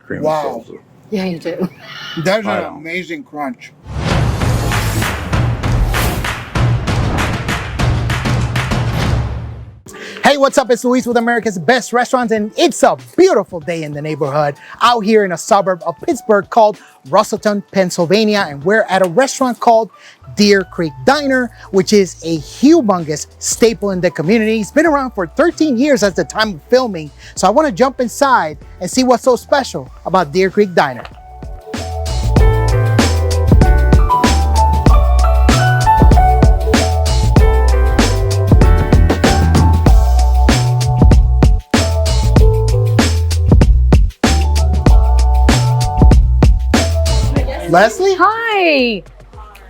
creamy Wow. salsa. Yeah, you do. That's I an know. amazing crunch. Hey, what's up? It's Luis with America's Best Restaurants, and it's a beautiful day in the neighborhood out here in a suburb of Pittsburgh called Russellton, Pennsylvania, and we're at a restaurant called Deer Creek Diner, which is a humongous staple in the community. It's been around for 13 years at the time of filming, so I want to jump inside and see what's so special about Deer Creek Diner. Leslie? Hi.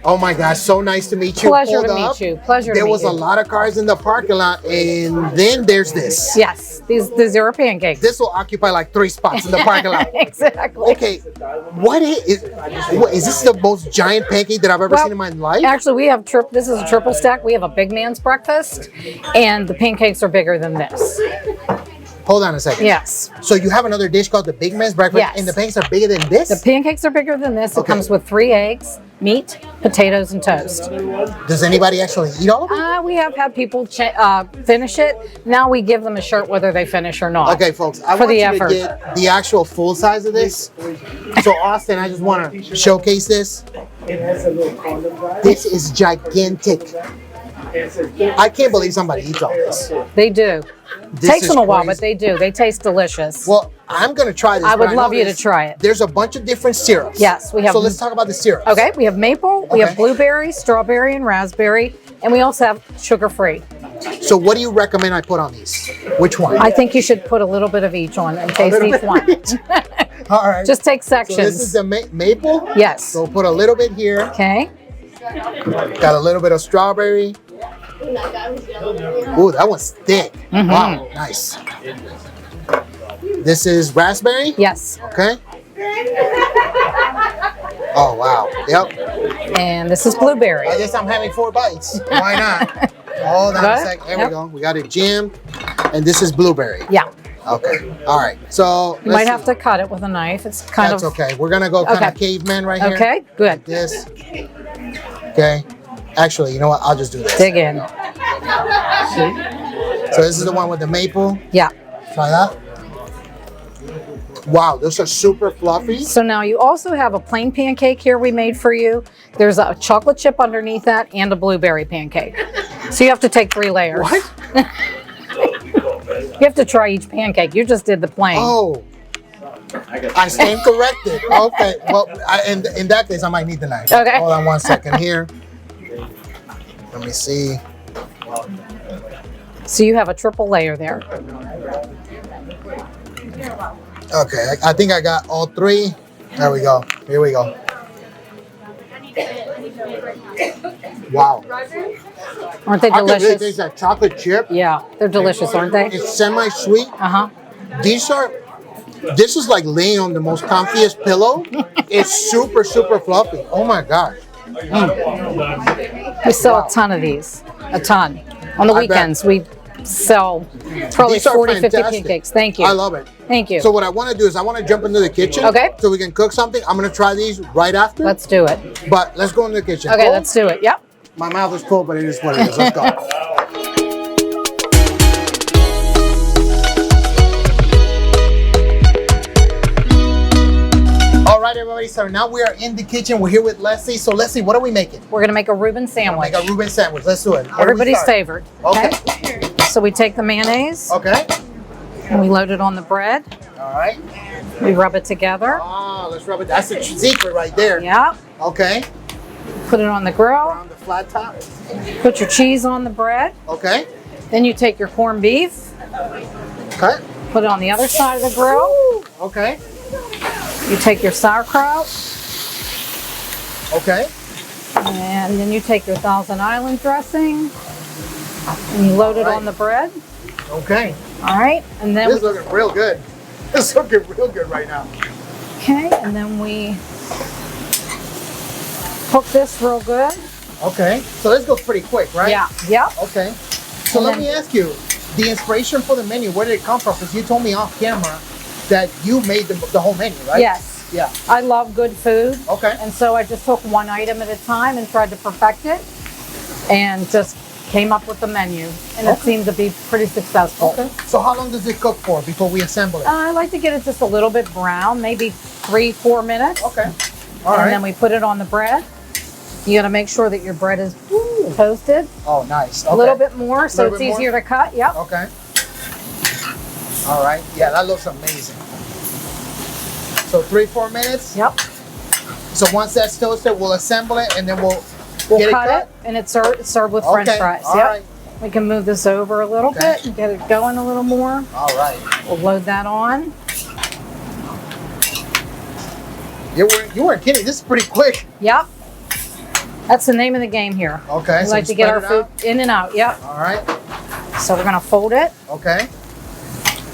Oh my gosh, so nice to meet you. Pleasure Hold to up. meet you. Pleasure to There meet was you. a lot of cars in the parking lot, and then there's this. Yes, these are pancakes. This will occupy like 3 spots in the parking lot. Exactly. Okay, what is this the most giant pancake that I've ever seen in my life? Actually, we have this is a triple stack. We have a big man's breakfast, and the pancakes are bigger than this. Hold on a second. Yes. So you have another dish called the Big Man's Breakfast, Yes. and the pancakes are bigger than this? The pancakes are bigger than this. It Okay. comes with 3 eggs, meat, potatoes, and toast. Does anybody actually eat all of it? We have had people finish it. Now we give them a shirt whether they finish or not. Okay, folks, I For want the you effort. to get the actual full size of this. So Austin, I just want to showcase this. This is gigantic. I can't believe somebody eats all this. They do. This Takes is them a while, crazy. but they do. They taste delicious. Well, I'm gonna try this. I would but love know you to try it. There's a bunch of different syrups. Yes, we have- So let's talk about the syrups. Okay, we have maple, we Okay. have blueberry, strawberry, and raspberry, and we also have sugar-free. So what do you recommend I put on these? Which one? I think you should put a little bit of each on and taste each one. All right. Just take so sections. this is the maple. Yes. So put a little bit here. Okay. Got a little bit of strawberry. Ooh, that one's thick. Mm-hmm. Wow, nice. This is raspberry. Yes. Okay. Oh wow. Yep. And this is blueberry. I guess I'm having 4 bites. Why not? Hold on a Good. second. There Yep. we go. We got it jammed. And this is blueberry. Yeah. Okay. All right. So You might have to cut it with a knife. It's kind That's of okay. We're gonna go kind Okay. of caveman right here. Okay, good. This. Okay. Actually, you know what? I'll just do this. Dig in. So this is the one with the maple. Yeah. Try that. Wow, those are super fluffy. So now you also have a plain pancake here we made for you. There's a chocolate chip underneath that and a blueberry pancake. So you have to take 3 layers. What? You have to try each pancake. You just did the plain. Oh. I stand corrected. Okay. Well, in that case, I might need the knife. Okay. Hold on 1 second here. Let me see. So you have a triple layer there. Okay, I think I got all 3. There we go. Here we go. Wow. Aren't they I can really delicious? taste that chocolate chip. Yeah, they're delicious, aren't they? It's semi-sweet. Uh-huh. This is like laying on the most comfiest pillow. It's super, super fluffy. Oh my gosh. We sell a ton of these. A ton. On the I bet. weekends, we sell probably These are 40, 50 fantastic. pancakes. Thank you. I love it. Thank you. So what I want to do is I want to jump into the kitchen. Okay. So we can cook something. I'm going to try these right after. Let's do it. But let's go into the kitchen. Okay, Cool? let's do it. Yep. My mouth is full, but it is what it is. Let's go. All right, everybody. So now we are in the kitchen. We're here with Leslie. So Leslie, what are we making? We're going to make a Reuben sandwich. Make a Reuben sandwich. Let's do it. Where do we Everybody's start? favorite. Okay. So we take the mayonnaise Okay. and we load it on the bread. All right. We rub it together. Ah, let's rub it. That's the secret right there. Yeah. Okay. Put it on the grill. On the flat top. Put your cheese on the bread. Okay. Then you take your corned beef. Okay. Put it on the other side of the grill. Okay. You take your sauerkraut. Okay. And then you take your Thousand Island dressing. And you load it on the bread. Okay. All right. And then This is looking real good. This is looking real good right now. okay. And then we cook this real good. Okay. So this goes pretty quick, right? Yeah. Yep. Okay. So And let then- me ask you, the inspiration for the menu, where did it come from? Because you told me off camera that you made the whole menu, right? Yes. Yeah. I love good food. Okay. And so I just took one item at a time and tried to perfect it and just came up with the menu. And it seemed to be pretty successful. Okay. So how long does it cook for before we assemble it? I like to get it just a little bit brown, maybe 3-4 minutes. Okay. All right. And then we put it on the bread. You got to make sure that your bread is toasted. Oh, nice. Okay. A little bit more so it's easier to cut. Yep. Okay. All right. Yeah, that looks amazing. So 3-4 minutes. Yep. So once that's toasted, we'll assemble it and then we'll We'll get cut it cut. and it's served with French fries. All Yep. right. We can move this over a little bit and get it going a little more. All right. We'll load that on. You weren't kidding. This is pretty quick. Yep. That's the name of the game here. Okay. We So like to get our spread it food in and out. Yep. out. All right. So we're gonna fold it. Okay.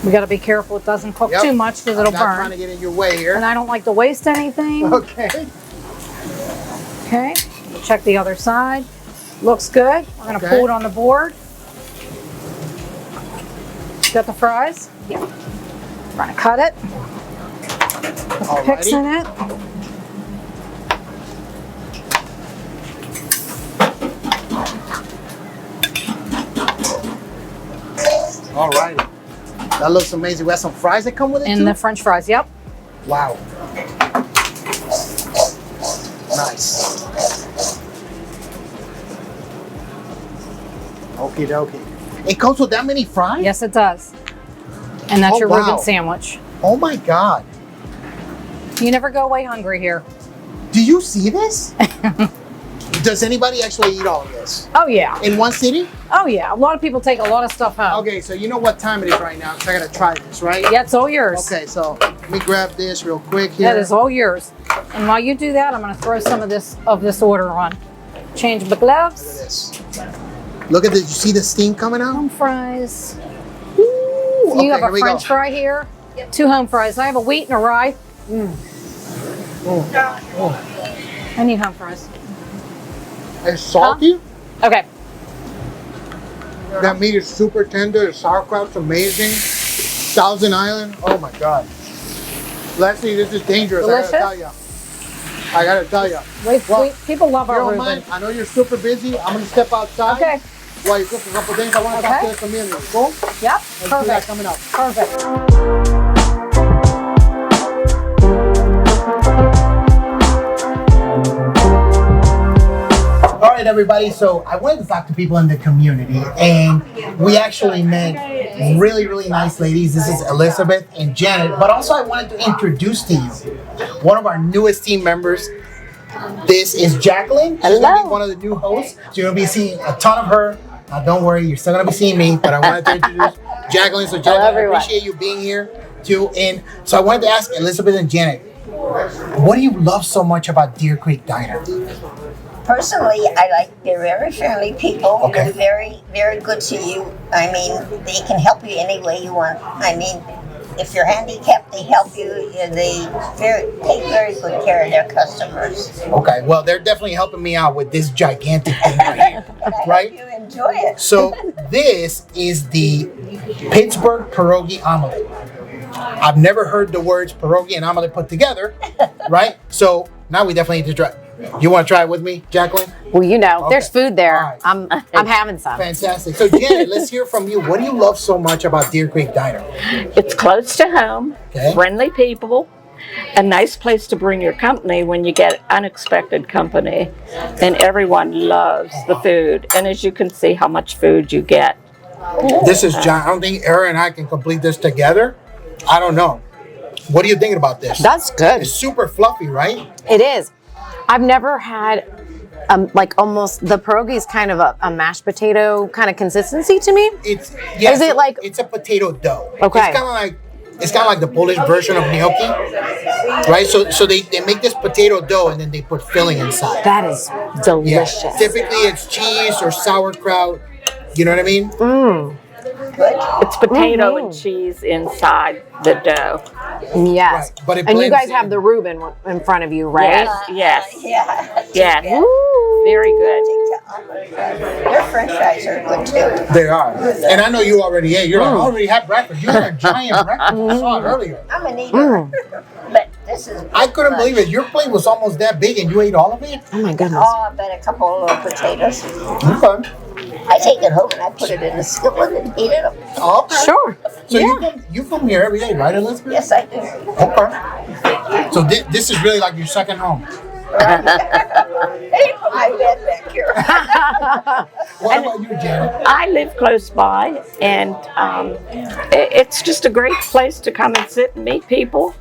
We got to be careful it doesn't cook too much because it'll I'm not trying burn. to get in your way here. And I don't like to waste anything. Okay. Okay. We'll check the other side. Looks good. We're gonna pull it on the board. Got the fries? Yeah. We're gonna cut it. Put the picks in it. All right. That looks amazing. We have some fries that come with it And too? the French fries, yep. Wow. Nice. Okie dokie. It comes with that many fries? Yes, it does. And that's your wow. Reuben sandwich. Oh my God. You never go away hungry here. Do you see this? Does anybody actually eat all of this? Oh, yeah. In one sitting? Oh, yeah. A lot of people take a lot of stuff home. Okay, so you know what time it is right now, so I gotta try this, right? Yeah, it's all yours. Okay, so let me grab this real quick here. That is all yours. And while you do that, I'm going to throw some of this order on. Change the gloves. Look at this. Look at this. You see the steam coming out? Home fries. Ooh, You have here a we French go. fry here. 2 home fries. I have a wheat and a rye. I need home fries. It's salty. Okay. That meat is super tender. The sauerkraut's amazing. Thousand Island. Oh my God. Leslie, this is dangerous. Delicious? I gotta tell you. People love If you our don't Reuben. mind, I know you're super busy. I'm gonna step outside. Okay. While you cook a couple things, I want to talk to the community. Cool? Yep. Let's see that Perfect. coming up. Perfect. All right, everybody. So I wanted to talk to people in the community, and we actually met really, really nice ladies. This is Elizabeth and Janet. But also, I wanted to introduce to you one of our newest team members. This is Jacqueline. She's going to be one of the new hosts. So you're going to be seeing a ton of her. Don't worry, you're still going to be seeing me, but I wanted to introduce Jacqueline. So Jacqueline, I appreciate you being here too. And so I wanted to ask Elizabeth and Janet, what do you love so much about Deer Creek Diner? Personally, I like they're very friendly people. Okay. They're very, very good to you. I mean, they can help you any way you want. I mean, if you're handicapped, they help you. They take very good care of their customers. Okay, well, they're definitely helping me out with this gigantic thing right here, And I right? hope you enjoy it. So this is the Pittsburgh pierogi omelet. I've never heard the words pierogi and omelet put together, right? So now we definitely need to try. You want to try it with me, Jacqueline? Well, you know, there's Okay. food there. All right. I'm having some. Fantastic. So Janet, let's hear from you. What do you love so much about Deer Creek Diner? It's close to home, Okay. friendly people, a nice place to bring your company when you get unexpected company, and everyone loves the food. And as you can see how much food you get. This is John. I don't think Era and I can complete this together. I don't know. What are you thinking about this? That's good. It's super fluffy, right? It is. I've never had like almost the pierogi is kind of a mashed potato kind of consistency to me. It's Is it like- it's a potato dough. Okay. It's kind of like the Polish version of gnocchi, right? So they make this potato dough and then they put filling inside. That is Yeah. delicious. Typically it's cheese or sauerkraut. You know what I mean? It's potato and cheese inside the dough. Yes. Right, but it And you blends guys have in. the Reuben in front of you, right? Yes, yes, Yeah. yes. Very good. Their French fries are good too. They are. And I know you already ate. You're like, I already had breakfast. You had a giant breakfast. I saw it earlier. I'm an eater, but this is. I couldn't believe it. Your plate was almost that big and you ate all of it? Oh my goodness. Oh, I bet a couple of potatoes. Okay. I take it home and I put it in the skillet and heat it up. Okay. Sure. So you come here every day, right, Elizabeth? Yes, I do. Okay. So this is really like your second home. I bet back here. What about you, Janet? I live close by, and it's just a great place to come and sit and meet people.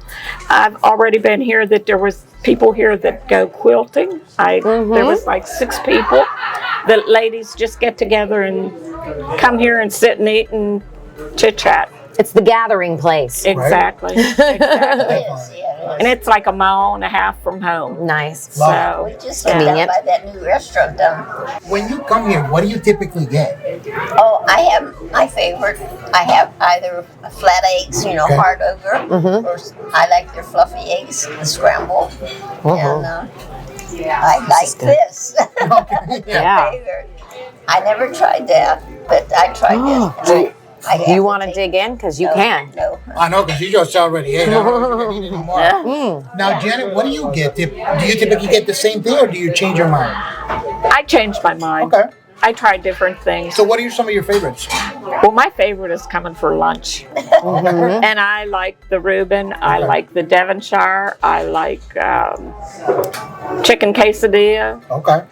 I've already been here that there was people here that go quilting. There was like 6 people. The ladies just get together and come here and sit and eat and chit chat. It's the gathering place. Exactly. Yes, yeah, it And it's like a mile and a half from home. Nice. So is. We just got down by that new restaurant down. When you come here, what do you typically get? Oh, I have my favorite. I have either flat eggs, Okay. hard over, or I like their fluffy eggs, the scramble. And I like this. Okay. Yeah. Favorite. I never tried that, but I tried it. Do you want to dig in? Because you can. No. I know, because you just already ate. I don't think you can eat anymore. Now, Janet, what do you get? Do you typically get the same thing, or do you change your mind? I changed my mind. Okay. I tried different things. So what are some of your favorites? Well, my favorite is coming for lunch. And I like the Reuben. I like the Devonshire. I like chicken quesadilla. Okay.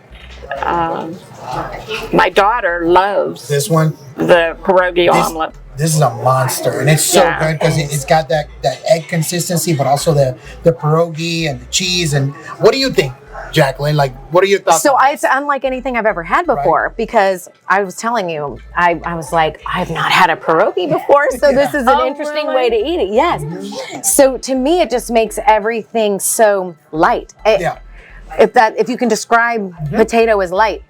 My daughter loves This one? the pierogi omelet. This is a monster, and it's so Yeah. good because it's got that egg consistency, but also the pierogi and the cheese. And what do you think, Jacqueline? Like, what are your thoughts? So it's unlike anything I've ever had before because I was telling you, I was like, I've not had a pierogi before, so this is an interesting way to eat it. Yes. So to me, it just makes everything so light. Yeah. If you can describe potato as light,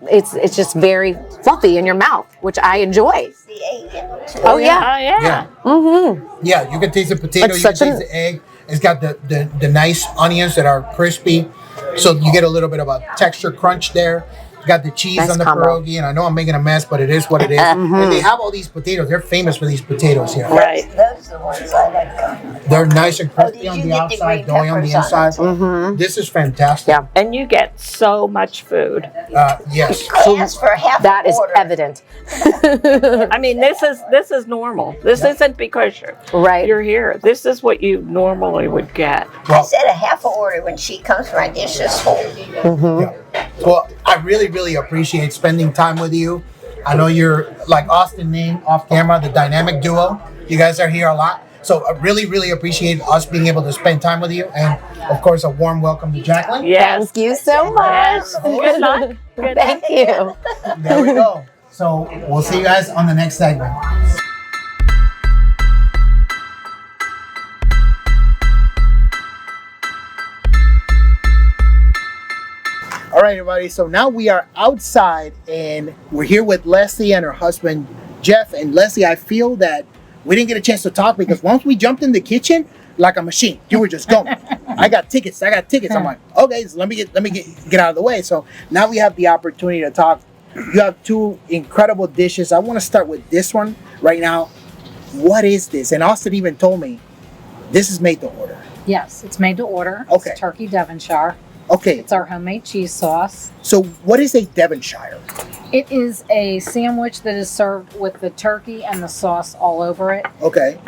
it's just very fluffy in your mouth, which I enjoy. The egg in it too. Oh yeah. Oh, yeah. Mm-hmm. Yeah, you can taste the potato, It's you can such taste the egg. It's got the nice onions that are crispy, so you get a little bit of a texture crunch there. Got the cheese Nice on the combo. pierogi, and I know I'm making a mess, but it is what it is. And they have all these potatoes. They're famous for these potatoes here. Right. Those are the ones I like. They're nice and crispy did on you the get the outside, green doughy on the peppers on inside. it This is fantastic. Yeah. And you get so much food. Yes. I asked for half That a is order. evident. I mean, this is normal. This isn't because Right. you're here. This is what you normally would get. I said a half a order when she comes. My dish is full. Yeah. Well, I really, really appreciate spending time with you. I know you're, like Austin named off camera, the dynamic duo. You guys are here a lot. So I really, really appreciate us being able to spend time with you. And, of course, a warm welcome to Jacqueline. Yes. Thank you so much. Yes. Good luck. Good luck. Thank you. There we go. So we'll see you guys on the next segment. All right, everybody. So now we are outside, and we're here with Leslie and her husband, Jeff. And Leslie, I feel that we didn't get a chance to talk because once we jumped in the kitchen, like a machine, you were just going. I got tickets. I'm like, okay, so let me get out of the way. So now we have the opportunity to talk. You have 2 incredible dishes. I want to start with this one right now. What is this? And Austin even told me this is made to order. Yes, it's made to order. Okay. It's turkey Devonshire. Okay, It's our homemade cheese sauce. so what is a Devonshire? It is a sandwich that is served with the turkey and the sauce all over it. Okay,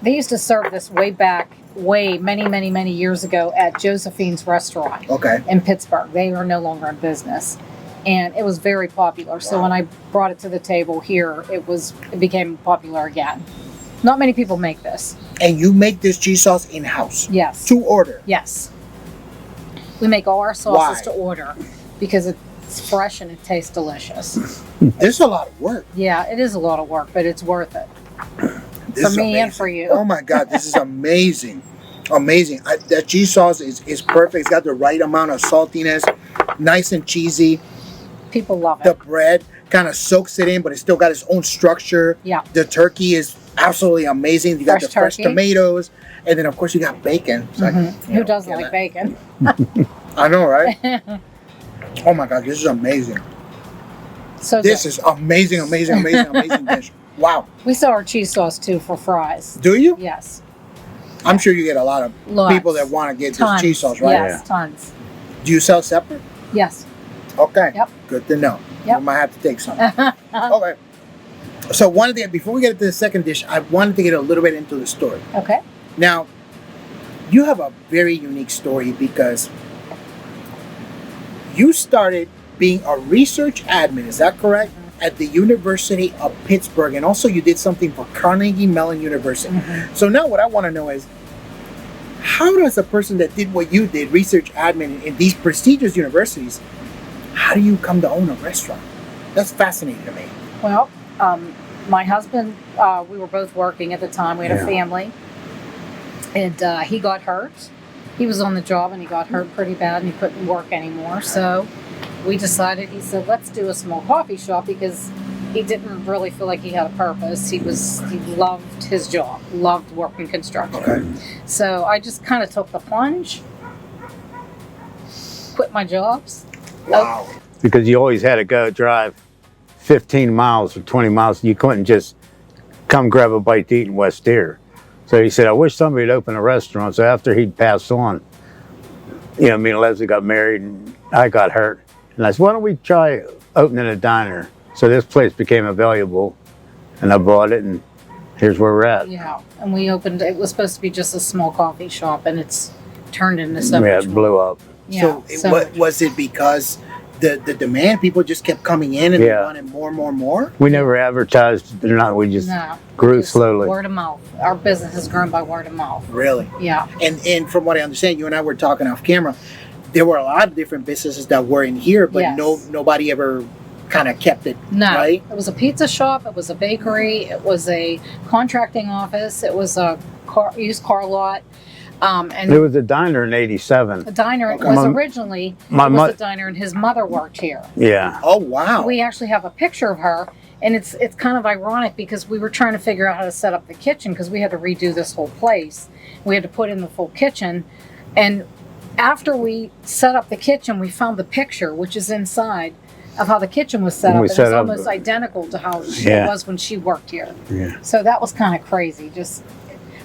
They used to serve this many years ago at Josephine's restaurant okay. in Pittsburgh. They are no longer in business. And it was very popular. So when I brought it to the table here, it became popular again. Not many people make this. And you make this cheese sauce in-house? Yes. To order? Yes. We make all our sauces Why? to order because it's fresh and it tastes delicious. This is a lot of work. Yeah, it is a lot of work, but it's worth it. This For is me and amazing. for you. Oh my God, this is amazing. Amazing. That cheese sauce is perfect. It's got the right amount of saltiness, nice and cheesy. People love The it. bread kind of soaks it in, but it's still got its own structure. Yeah. The turkey is absolutely amazing. You got Fresh the fresh turkey. tomatoes. And then, of course, you got bacon. It's like, you Who know, doesn't yeah, like bacon? I know, right? Oh my God, this is amazing. So This good. is amazing, amazing, amazing, amazing dish. Wow. We sell our cheese sauce too for fries. Do you? Yes. I'm sure you get a lot of Lots. people that want to get Tons. this cheese sauce, right? Yes, tons. Do you sell separate? Yes. Okay. Yep. Good to know. Yep. You might have to take some. Okay. So one of the before we get into the second dish, I wanted to get a little bit into the story. Okay. Now, you have a very unique story because you started being a research admin, is that correct? At the University of Pittsburgh, and also you did something for Carnegie Mellon University. So now what I want to know is, how does a person that did what you did, research admin in these prestigious universities, how do you come to own a restaurant? That's fascinating to me. Well, my husband, we were both working at the time. We had a family, and he got hurt. He was on the job and he got hurt pretty bad and he couldn't work anymore. So we decided, he said, let's do a small coffee shop, because he didn't really feel like he had a purpose. He loved his job, loved working construction. Okay. So I just kind of took the plunge, quit my jobs. Wow. Because you always had to go drive 15 miles or 20 miles. You couldn't just come grab a bite to eat in West Deer. So he said, I wish somebody would open a restaurant. So after he'd passed on, me and Leslie got married and I got hurt. And I said, why don't we try opening a diner? So this place became available and I bought it and here's where we're at. Yeah, and we opened, it was supposed to be just a small coffee shop and it's turned into so much Yeah, it blew up. Yeah, So was it because the demand, people just kept coming in and they Yeah. wanted more and more and more? We never advertised or not. We just No, grew just slowly. Word of mouth. Our business has grown by word of mouth. Really? Yeah. And from what I understand, you and I were talking off camera, there were a lot of different businesses that were in here, but Yes. nobody ever kind of kept it, No, right? it was a pizza shop. It was a bakery. It was a contracting office. It was a used car lot. And There was a diner in '87. the diner Okay. was My- originally my it mo- was a diner, and his mother worked here. Yeah. Oh, wow. We actually have a picture of her, and it's kind of ironic because we were trying to figure out how to set up the kitchen because we had to redo this whole place. We had to put in the full kitchen, and after we set up the kitchen, we found the picture, which is inside, of how the kitchen was set And up. we And set it's up- almost identical to how it Yeah. was when she worked here. Yeah. So that was kind of crazy. Just,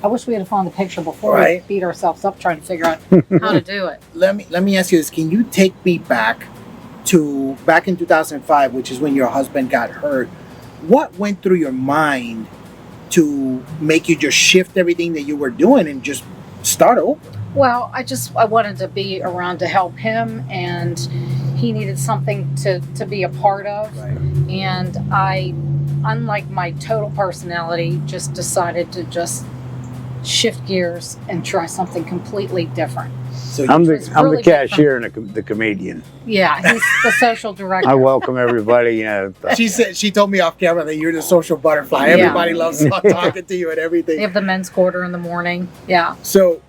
I wish we had found the picture before Right. we beat ourselves up trying to figure out how to do it. Let me ask you this. Can you take me back in 2005, which is when your husband got hurt? What went through your mind to make you just shift everything that you were doing and just start over? Well, I wanted to be around to help him, and he needed something to be a part of. Right. And I, unlike my total personality, just decided to just shift gears and try something completely different. So I'm you, It's the really cashier and the comedian. Yeah, he's the social director. I welcome everybody. she told me off camera that you're the social butterfly. Yeah. Everybody loves talking to you and They everything. have the men's quarter in the morning. Yeah. So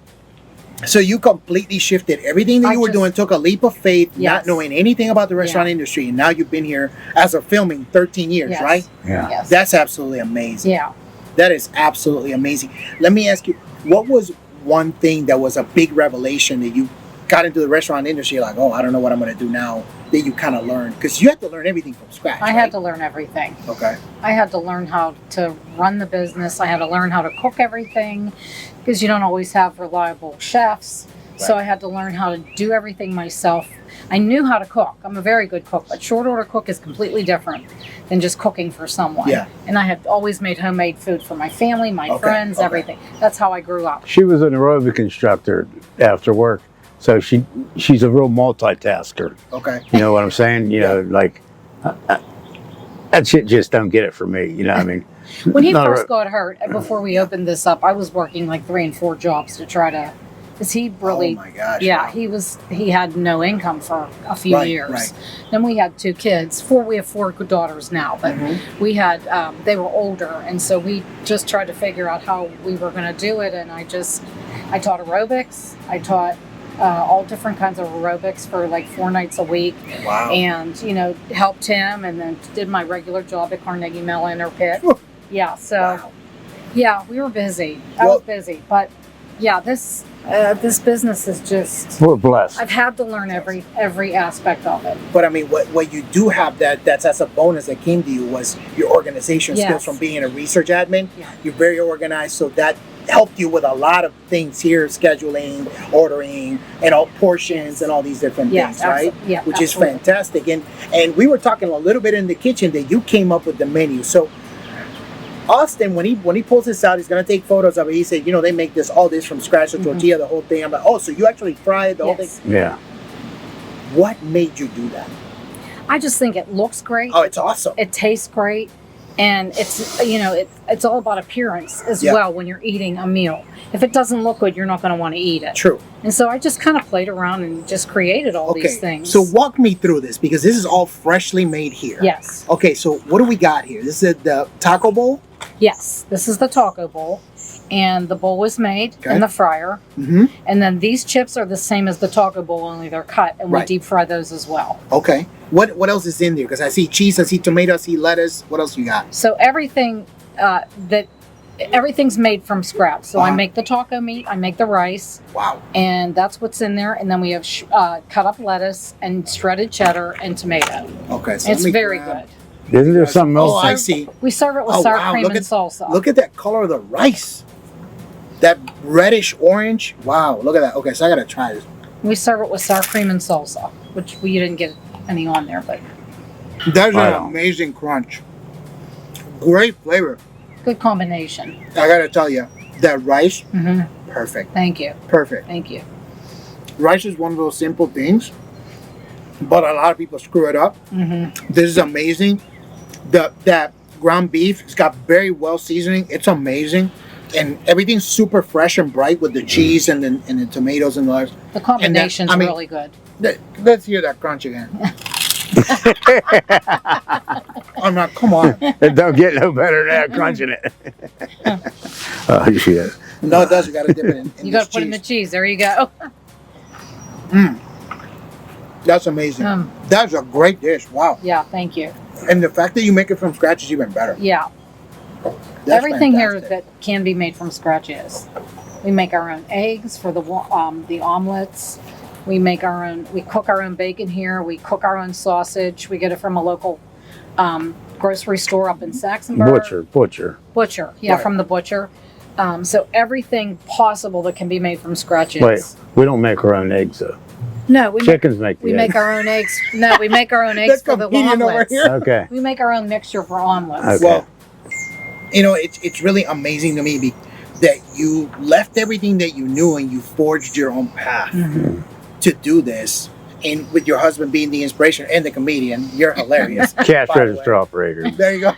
you completely shifted everything that I you were just- doing, took a leap of faith, not Yes. knowing anything about the restaurant Yeah. industry, and now you've been here as of filming 13 years, Yes. right? Yeah. Yes. That's absolutely amazing. Yeah. That is absolutely amazing. Let me ask you, what was one thing that was a big revelation that you got into the restaurant industry, like, oh, I don't know what I'm going to do now, that you kind of learned? Because you had to learn everything from scratch. I had to learn everything. Okay. I had to learn how to run the business. I had to learn how to cook everything because you don't always have reliable chefs. So I had to learn how to do everything myself. I knew how to cook. I'm a very good cook, but short order cook is completely different than just cooking for someone. Yeah. And I had always made homemade food for my family, my Okay, friends, okay. everything. That's how I grew up. She was an aerobic instructor after work, so she's a real multitasker. Okay. You know what I'm saying? You know, like that shit just don't get it for me. You know what I mean? When he Not a- first got hurt, before we opened this up, I was working like 3 and 4 jobs to try to, because he really, Oh my gosh. yeah, wow. he had no income for a few Right, years. right. Then we had 2 kids. We have 4 good daughters now, but Mm-hmm. we had, they were older, and so we just tried to figure out how we were going to do it. And I taught aerobics. I taught all different kinds of aerobics for like 4 nights a week, Wow. and helped him, and then did my regular job at Carnegie Mellon or Pitt. Whew. Yeah, so Wow. yeah, we were busy. I Well- was busy, but Yeah, this business is just. We're blessed. I've had to learn every aspect of it. But I mean, what you do have that's as a bonus that came to you was your organization skills Yes. from being a research admin. Yeah. You're very organized, so that helped you with a lot of things here, scheduling, ordering, and all portions and all these different Yes, things, right? yeah, Which is absolutely. fantastic. And we were talking a little bit in the kitchen that you came up with the menu. So Austin, when he pulls this out, he's gonna take photos of it. He said, they make all this from scratch, the tortilla, the whole thing. I'm like, oh, so you actually fry it, the whole Yes. thing? Yeah. What made you do that? I just think it looks great. Oh, it's awesome. It tastes great, and it's all about appearance as Yeah. well when you're eating a meal. If it doesn't look good, you're not going to want to eat it. True. And so I just kind of played around and just created all these things. So walk me through this because this is all freshly made here. Yes. Okay, so what do we got here? This is the taco bowl. Yes, this is the taco bowl, and the bowl was made Okay. in the fryer. Mm-hmm. And then these chips are the same as the taco bowl, only they're cut, and we Right. deep fry those as well. Okay. What else is in there? Because I see cheese, I see tomato, I see lettuce. What else you got? So everything's made from scratch. So I Uh-huh. make the taco meat, I make the rice, Wow. and that's what's in there. And then we have cut up lettuce and shredded cheddar and tomato. Okay. So It's let me very grab- good. Isn't there something Oh, else? I see. We serve it with Oh, sour wow, cream look and at- salsa. Look at that color of the rice. That reddish orange. Wow. Look at that. Okay, so I gotta try this. We serve it with sour cream and salsa, which we didn't get any on there, but That's Right an on. amazing crunch. Great flavor. good combination. I gotta tell you, that rice, Hmm. perfect. Thank you. Perfect. Thank you. Rice is one of those simple things, but a lot of people screw it up. Hmm. This is amazing. That ground beef, it's got very well seasoning. It's amazing, and everything's super fresh and bright with the cheese and the tomatoes and the. The combination's I mean- really good. Let's hear that crunch again. I'm not. Come on. It don't get no better than that crunching it. Oh shit. No, it does. You got to dip it in. You got to put in the cheese. There you go. That's amazing. Um, That's a great dish. Wow. Yeah, thank you. And the fact that you make it from scratch is even better. Yeah. That's Everything here fantastic. that can be made from scratch is. We make our own eggs for the omelets. We make our own. We cook our own bacon here. We cook our own sausage. We get it from a local grocery store up in Saxonburg. Butcher. Yeah, Right. from the butcher. So everything possible that can be made from scratch is. Wait, we don't make our own eggs though. No, we Chickens make the we eggs. make our own eggs. No, we make our own eggs for the comedian over omelets. here. Okay. We make our own mixture for omelets. Okay. Well, it's really amazing to me that you left everything that you knew and you forged your own path Mm-hmm. to do this. And with your husband being the inspiration and the comedian, you're hilarious. Cash By the register way. operator. There you go.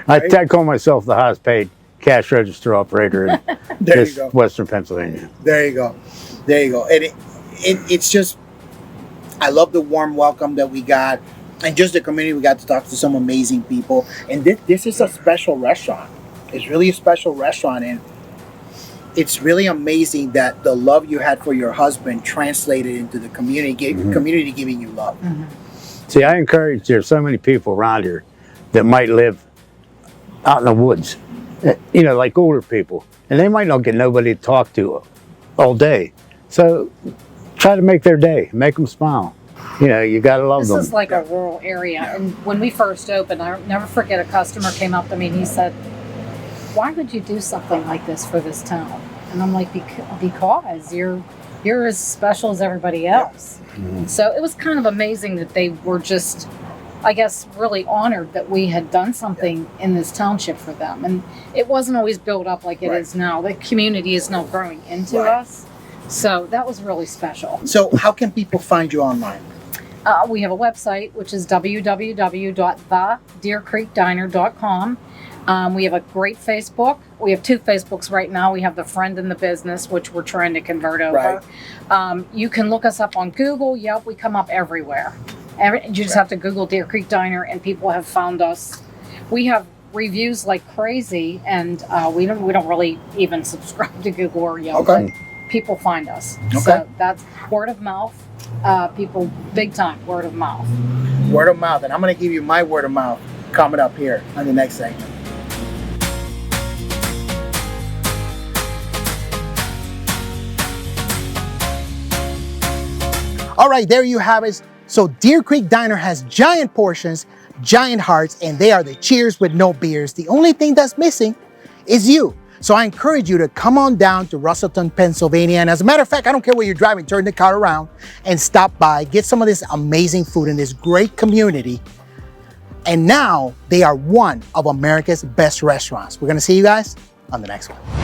I call myself the highest paid cash register operator in There this you go. Western Pennsylvania. There you go. There you go. And it's just, I love the warm welcome that we got, and just the community. We got to talk to some amazing people, and this is a special restaurant. It's really a special restaurant, and it's really amazing that the love you had for your husband translated into the community, community giving you love. See, I encourage, there's so many people around here that might live out in the woods, like older people, and they might not get nobody to talk to all day. So try to make their day, make them smile. You gotta love This them. is like a rural area, and when we first opened, I'll never forget a customer came up to me and he said, "Why would you do something like this for this town?" And I'm like, "Because you're as special as everybody else." So it was kind of amazing that they were just, I guess, really honored that we had done something in this township for them. And it wasn't always built up like it Right. is now. The community is now growing into Right. us. So that was really special. So, how can people find you online? We have a website, which is www.thedeercreekdiner.com. We have a great Facebook. We have 2 Facebooks right now. We have the Friend in the Business, which we're trying to convert over. You can look us up on Google, Yelp. We come up everywhere. You just have to Google Deer Creek Diner, and people have found us. We have reviews like crazy, and we don't really even subscribe to Google or Yelp. Okay. But people find us. Okay. So that's word of mouth. People, big time, word of mouth. Word of mouth, and I'm going to give you my word of mouth coming up here on the next segment. All right, there you have it. So Deer Creek Diner has giant portions, giant hearts, and they are the cheers with no beers. The only thing that's missing is you. So I encourage you to come on down to Russellton, Pennsylvania. And as a matter of fact, I don't care where you're driving, turn the car around and stop by, get some of this amazing food in this great community. And now they are one of America's best restaurants. We're gonna see you guys on the next one.